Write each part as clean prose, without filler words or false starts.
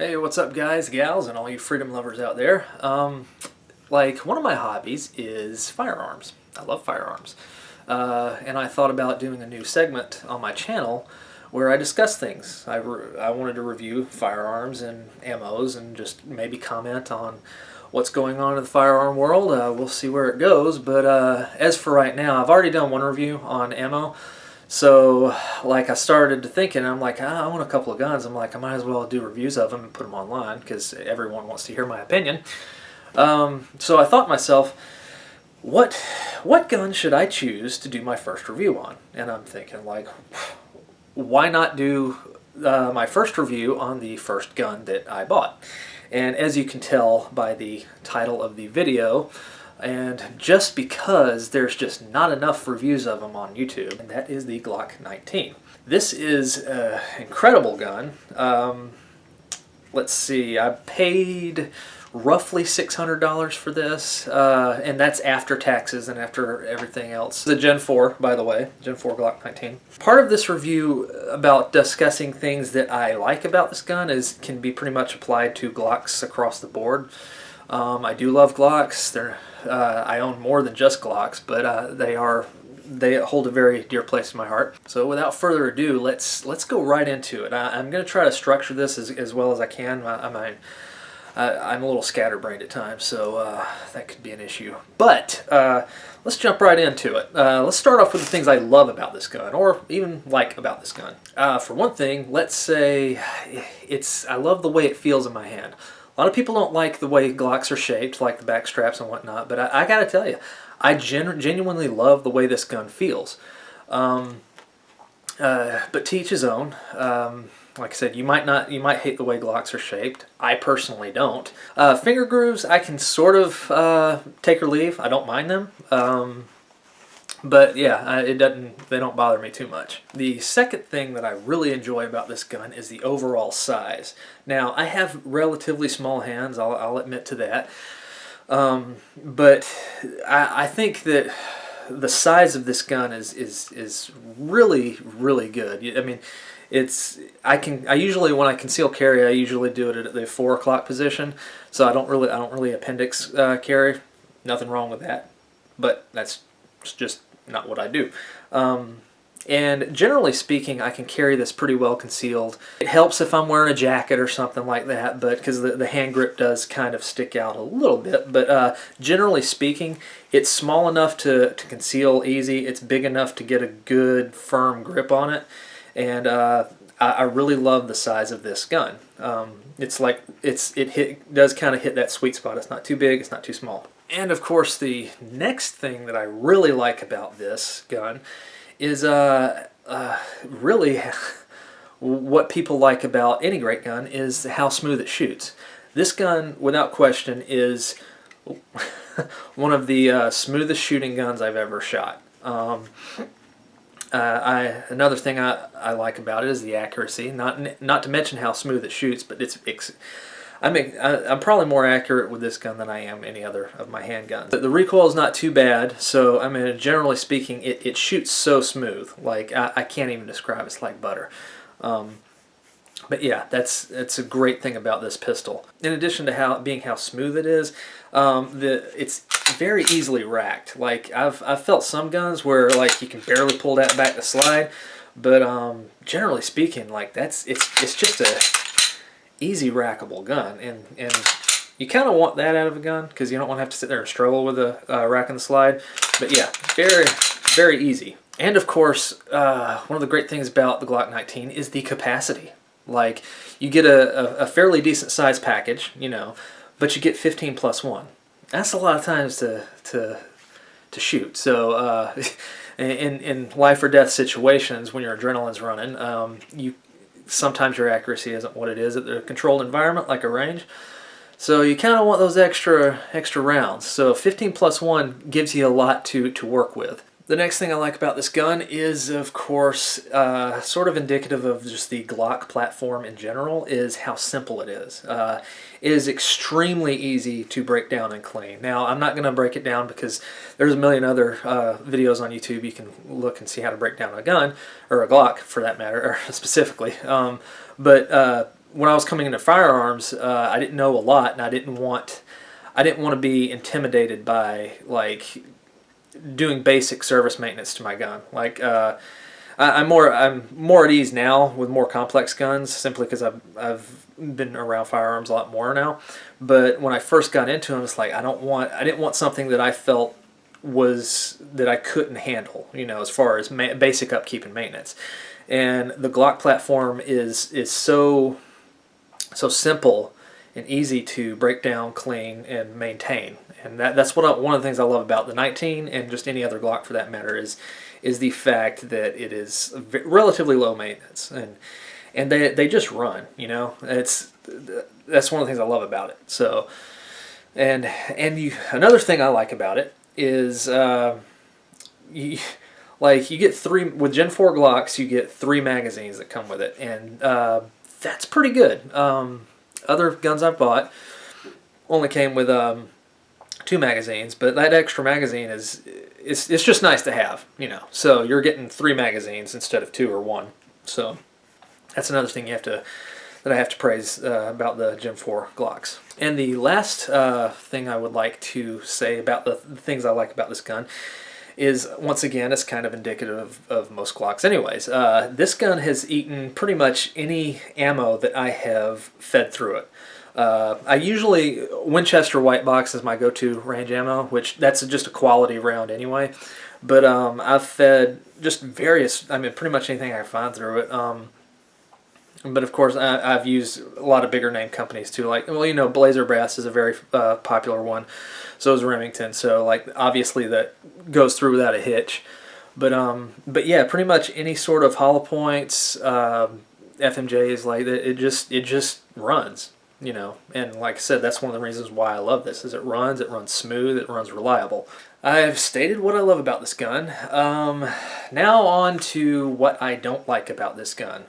Hey, what's up guys, gals, and all you freedom lovers out there? Like, one of my hobbies is firearms. I love firearms. And I thought about doing a new segment on my channel where I discuss things. I wanted to review firearms and ammos and just maybe comment on what's going on in the firearm world. We'll see where it goes, but as for right now, I've already done one review on ammo. So, like, I started thinking, I'm like, I want a couple of guns. I'm like, I might as well do reviews of them and put them online because everyone wants to hear my opinion. So I thought to myself, what gun should I choose to do my first review on? And I'm thinking, like, why not do my first review on the first gun that I bought? And as you can tell by the title of the video, and just because there's just not enough reviews of them on YouTube, and that is the Glock 19. This is an incredible gun. Let's see, I paid roughly $600 for this, and that's after taxes and after everything else. The Gen 4, by the way, Gen 4 Glock 19. Part of this review about discussing things that I like about this gun can be pretty much applied to Glocks across the board. I do love Glocks. I own more than just Glocks, but they hold a very dear place in my heart. So without further ado, let's go right into it. I'm going to try to structure this as well as I can. I'm a little scatterbrained at times, so that could be an issue. But let's jump right into it. Let's start off with the things I love about this gun, or even like about this gun. For one thing, let's say I love the way it feels in my hand. A lot of people don't like the way Glocks are shaped, like the back straps and whatnot, but I gotta tell you, I genuinely love the way this gun feels. But to each his own. Like I said, you might hate the way Glocks are shaped. I personally don't. Finger grooves, I can sort of take or leave. I don't mind them. But yeah, they don't bother me too much. The second thing that I really enjoy about this gun is the overall size. Now, I have relatively small hands, I'll admit to that. But I think that the size of this gun is really, really good. I mean, I usually, when I conceal carry, I usually do it at the 4 o'clock position. So I don't really appendix carry. Nothing wrong with that. But that's just not what I do. And generally speaking, I can carry this pretty well concealed. It helps if I'm wearing a jacket or something like that, but because the hand grip does kind of stick out a little bit. But generally speaking, it's small enough to conceal easy. It's big enough to get a good firm grip on it. And I really love the size of this gun. It does kind of hit that sweet spot. It's not too big, it's not too small. And of course, the next thing that I really like about this gun is really what people like about any great gun is how smooth it shoots. This gun, without question, is one of the smoothest shooting guns I've ever shot. Another thing I like about it is the accuracy. Not to mention how smooth it shoots, but I'm probably more accurate with this gun than I am any other of my handguns. The recoil is not too bad, so I mean, generally speaking, it shoots so smooth. Like I can't even describe it. It's like butter. But yeah, that's a great thing about this pistol. In addition to how smooth it is, it's very easily racked. Like I've felt some guns where like you can barely pull that back to slide, but generally speaking, like it's just a easy rackable gun, and you kind of want that out of a gun because you don't want to have to sit there and struggle with a rack and the slide. But yeah, very, very easy. And of course, one of the great things about the Glock 19 is the capacity. Like, you get a fairly decent size package, you know, but you get 15 plus 1. That's a lot of times to shoot. So in life or death situations, when your adrenaline's running, sometimes your accuracy isn't what it is at the controlled environment, like a range. So you kind of want those extra rounds. So 15 plus 1 gives you a lot to work with. The next thing I like about this gun is, of course, sort of indicative of just the Glock platform in general, is how simple it is. It is extremely easy to break down and clean. Now, I'm not going to break it down because there's a million other videos on YouTube you can look and see how to break down a gun, or a Glock for that matter, or specifically. But when I was coming into firearms, I didn't know a lot, and I didn't want to be intimidated by like doing basic service maintenance to my gun. Like I'm more at ease now with more complex guns, simply because I've been around firearms a lot more now. But when I first got into them, it's like I didn't want something that I felt was that I couldn't handle, as far as basic upkeep and maintenance. And the Glock platform is so simple and easy to break down, clean, and maintain. And that's one of the things I love about the 19 and just any other Glock for that matter is the fact that it is relatively low maintenance, and they just run. That's one of the things I love about it. So another thing I like about it is you get three with Gen 4 Glocks. You get 3 magazines that come with it, and that's pretty good. Other guns I've bought only came with 2 magazines, but that extra magazine it's just nice to have, So you're getting 3 magazines instead of 2 or 1. So that's another thing that I have to praise about the Gen 4 Glocks. And the last thing I would like to say about the things I like about this gun is, once again, it's kind of indicative of most Glocks anyways. This gun has eaten pretty much any ammo that I have fed through it. I usually, Winchester White Box is my go-to range ammo, which that's just a quality round anyway. But I've fed just pretty much anything I can find through it. But of course, I've used a lot of bigger name companies too. Like, Blazer Brass is a very popular one. So is Remington. So like, obviously that goes through without a hitch. But yeah, pretty much any sort of hollow points, FMJs like that. It just runs. And like I said, that's one of the reasons why I love this. Is it runs smooth, it runs reliable. I've stated what I love about this gun. Now on to what I don't like about this gun.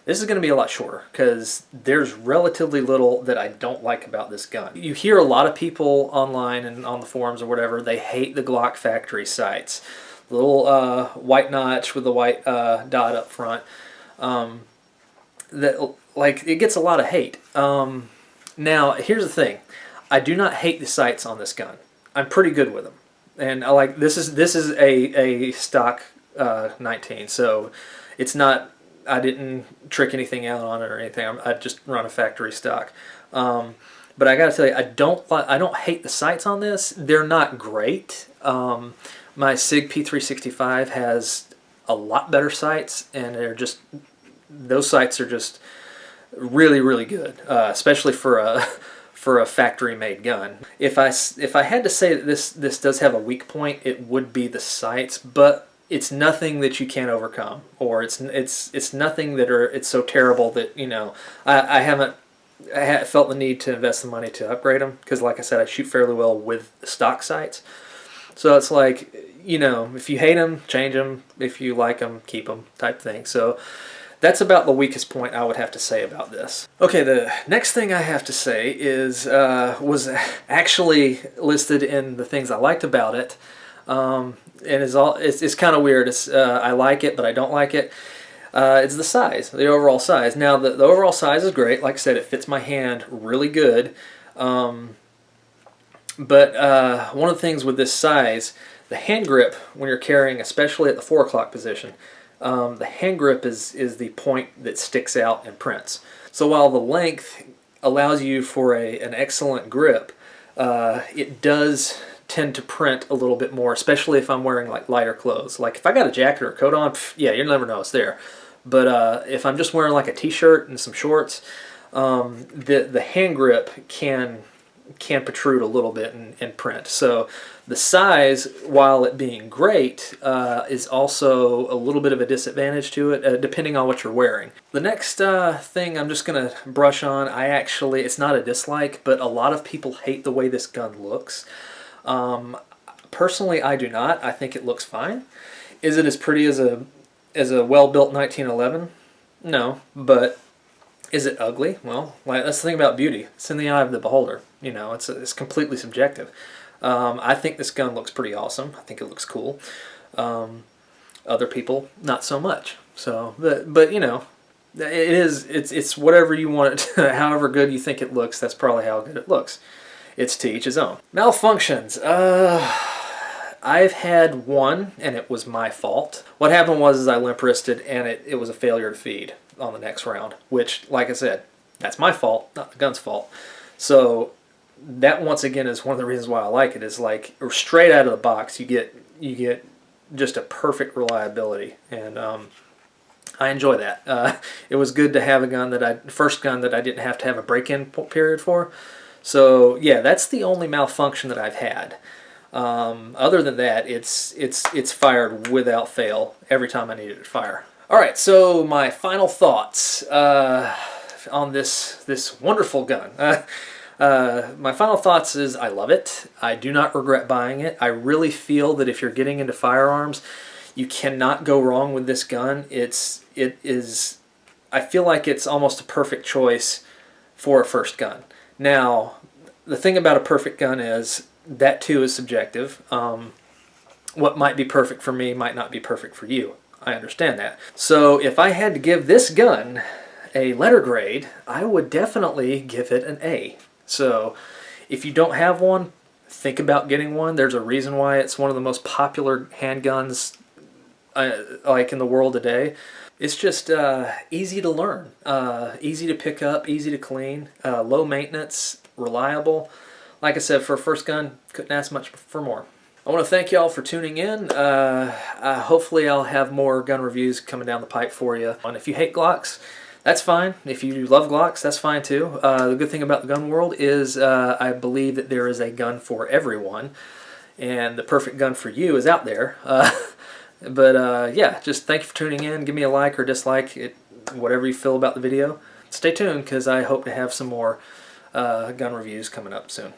This is going to be a lot shorter because there's relatively little that I don't like about this gun. You hear a lot of people online and on the forums or whatever, they hate the Glock factory sights. The little white notch with the white dot up front. It gets a lot of hate. Now, here's the thing. I do not hate the sights on this gun. I'm pretty good with them. And this is a stock 19, so it's not, I didn't trick anything out on it or anything. I just run a factory stock. But I got to tell you, I don't hate the sights on this. They're not great. My SIG P365 has a lot better sights, and those sights are just really, really good, especially for a factory-made gun. If I had to say that this does have a weak point, it would be the sights, but it's nothing that you can't overcome, or it's nothing that it's so terrible that I haven't felt the need to invest the money to upgrade them, because like I said, I shoot fairly well with stock sights. So it's like, if you hate them, change them. If you like them, keep them, type thing. So that's about the weakest point I would have to say about this. Okay, the next thing I have to say was actually listed in the things I liked about it. And it's kind of weird. I like it, but I don't like it. It's the size, the overall size. Now, the overall size is great. Like I said, it fits my hand really good. But one of the things with this size, the hand grip, when you're carrying, especially at the 4 o'clock position, the hand grip is the point that sticks out and prints. So while the length allows you for an excellent grip, it does tend to print a little bit more, especially if I'm wearing like lighter clothes. Like if I got a jacket or a coat on, yeah, you'll never know it's there. But if I'm just wearing like a t-shirt and some shorts, the hand grip can protrude a little bit and print. So the size, while it being great, is also a little bit of a disadvantage to it, depending on what you're wearing. The next thing I'm just going to brush on, it's not a dislike, but a lot of people hate the way this gun looks. Personally, I do not. I think it looks fine. Is it as pretty as a well-built 1911? No, but is it ugly? Well, that's the thing about beauty. It's in the eye of the beholder. It's completely subjective. I think this gun looks pretty awesome. I think it looks cool. Other people, not so much. So, but It is. It's whatever you want it to, however good you think it looks. That's probably how good it looks. It's to each his own. Malfunctions. I've had one, and it was my fault. What happened was is I limp wristed, and it was a failure to feed on the next round. Which, like I said, that's my fault, not the gun's fault. So that once again is one of the reasons why I like it. Is like straight out of the box, you get just a perfect reliability, and I enjoy that. It was good to have a gun first gun that I didn't have to have a break-in period for. So yeah, that's the only malfunction that I've had. Other than that, it's fired without fail every time I need it to fire. All right, so my final thoughts on this wonderful gun. My final thoughts is I love it. I do not regret buying it. I really feel that if you're getting into firearms, you cannot go wrong with this gun. It is. I feel like it's almost a perfect choice for a first gun. Now, the thing about a perfect gun is that too is subjective. What might be perfect for me might not be perfect for you. I understand that. So if I had to give this gun a letter grade, I would definitely give it an A. So if you don't have one, think about getting one. There's a reason why it's one of the most popular handguns like in the world today. It's just easy to learn, easy to pick up, easy to clean, low maintenance, reliable. Like I said, for a first gun, couldn't ask much for more. I want to thank y'all for tuning in. Hopefully I'll have more gun reviews coming down the pipe for you. And if you hate Glocks, that's fine. If you love Glocks, that's fine too. The good thing about the gun world is I believe that there is a gun for everyone, and the perfect gun for you is out there. But yeah, just thank you for tuning in. Give me a like or dislike, whatever you feel about the video. Stay tuned because I hope to have some more gun reviews coming up soon.